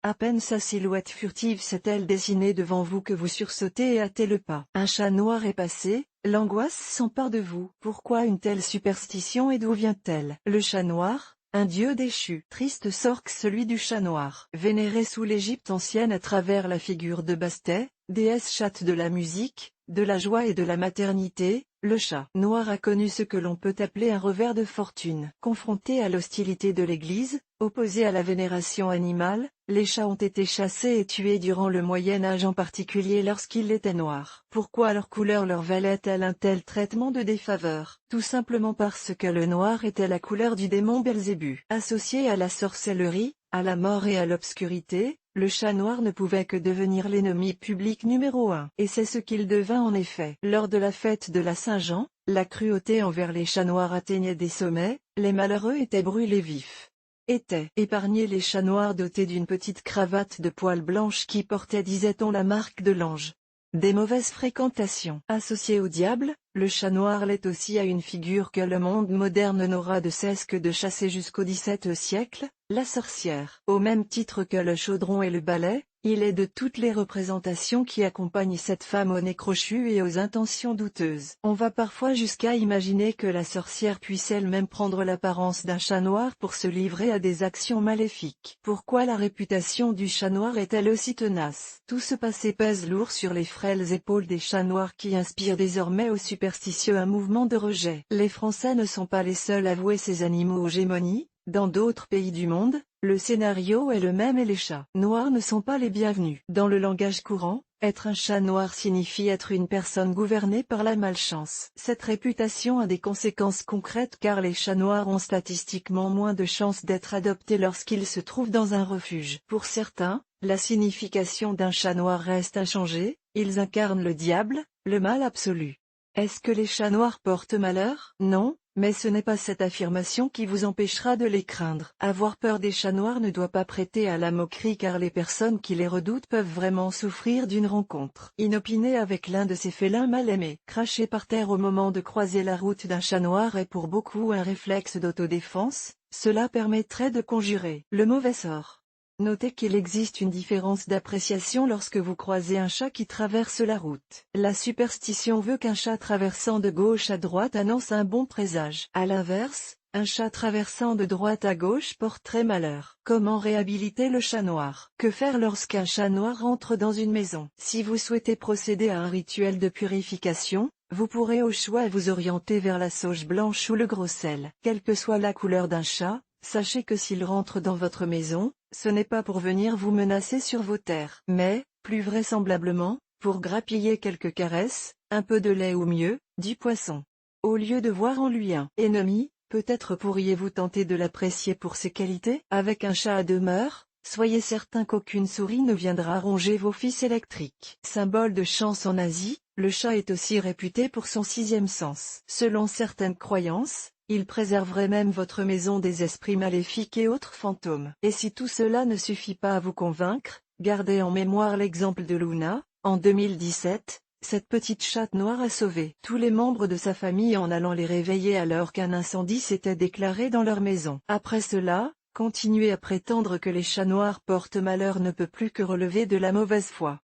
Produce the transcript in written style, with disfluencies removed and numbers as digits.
À peine sa silhouette furtive s'est-elle dessinée devant vous que vous sursautez et hâtez le pas. Un chat noir est passé, l'angoisse s'empare de vous. Pourquoi une telle superstition et d'où vient-elle? Le chat noir, un dieu déchu. Triste sort celui du chat noir. Vénéré sous l'Égypte ancienne à travers la figure de Bastet, déesse chatte de la musique, de la joie et de la maternité, le chat noir a connu ce que l'on peut appeler un revers de fortune. Confronté à l'hostilité de l'Église, opposé à la vénération animale, les chats ont été chassés et tués durant le Moyen Âge, en particulier lorsqu'ils étaient noirs. Pourquoi leur couleur leur valait-elle un tel traitement de défaveur? Tout simplement parce que le noir était la couleur du démon Belzébuth. Associé à la sorcellerie, à la mort et à l'obscurité, le chat noir ne pouvait que devenir l'ennemi public numéro 1. Et c'est ce qu'il devint en effet. Lors de la fête de la Saint-Jean, la cruauté envers les chats noirs atteignait des sommets, les malheureux étaient brûlés vifs. Étaient épargnés les chats noirs dotés d'une petite cravate de poils blanches qui portait, disait-on, la marque de l'ange. Des mauvaises fréquentations. Associé au diable, le chat noir l'est aussi à une figure que le monde moderne n'aura de cesse que de chasser jusqu'au XVIIe siècle, la sorcière. Au même titre que le chaudron et le balai, il est de toutes les représentations qui accompagnent cette femme au nez crochu et aux intentions douteuses. On va parfois jusqu'à imaginer que la sorcière puisse elle-même prendre l'apparence d'un chat noir pour se livrer à des actions maléfiques. Pourquoi la réputation du chat noir est-elle aussi tenace? Tout ce passé pèse lourd sur les frêles épaules des chats noirs qui inspirent désormais aux superstitieux un mouvement de rejet. Les Français ne sont pas les seuls à vouer ces animaux aux gémonies. Dans d'autres pays du monde, le scénario est le même et les chats noirs ne sont pas les bienvenus. Dans le langage courant, être un chat noir signifie être une personne gouvernée par la malchance. Cette réputation a des conséquences concrètes car les chats noirs ont statistiquement moins de chances d'être adoptés lorsqu'ils se trouvent dans un refuge. Pour certains, la signification d'un chat noir reste inchangée, ils incarnent le diable, le mal absolu. Est-ce que les chats noirs portent malheur? Non. Mais ce n'est pas cette affirmation qui vous empêchera de les craindre. Avoir peur des chats noirs ne doit pas prêter à la moquerie car les personnes qui les redoutent peuvent vraiment souffrir d'une rencontre inopinée avec l'un de ces félins mal aimés. Cracher par terre au moment de croiser la route d'un chat noir est pour beaucoup un réflexe d'autodéfense, cela permettrait de conjurer le mauvais sort. Notez qu'il existe une différence d'appréciation lorsque vous croisez un chat qui traverse la route. La superstition veut qu'un chat traversant de gauche à droite annonce un bon présage. À l'inverse, un chat traversant de droite à gauche porterait malheur. Comment réhabiliter le chat noir? Que faire lorsqu'un chat noir entre dans une maison? Si vous souhaitez procéder à un rituel de purification, vous pourrez au choix vous orienter vers la sauge blanche ou le gros sel. Quelle que soit la couleur d'un chat, sachez que s'il rentre dans votre maison, ce n'est pas pour venir vous menacer sur vos terres, mais, plus vraisemblablement, pour grappiller quelques caresses, un peu de lait ou mieux, du poisson. Au lieu de voir en lui un ennemi, peut-être pourriez-vous tenter de l'apprécier pour ses qualités? Avec un chat à demeure, soyez certain qu'aucune souris ne viendra ronger vos fils électriques. Symbole de chance en Asie, le chat est aussi réputé pour son sixième sens. Selon certaines croyances, il préserverait même votre maison des esprits maléfiques et autres fantômes. Et si tout cela ne suffit pas à vous convaincre, gardez en mémoire l'exemple de Luna. En 2017, cette petite chatte noire a sauvé tous les membres de sa famille en allant les réveiller alors qu'un incendie s'était déclaré dans leur maison. Après cela, continuer à prétendre que les chats noirs portent malheur ne peut plus que relever de la mauvaise foi.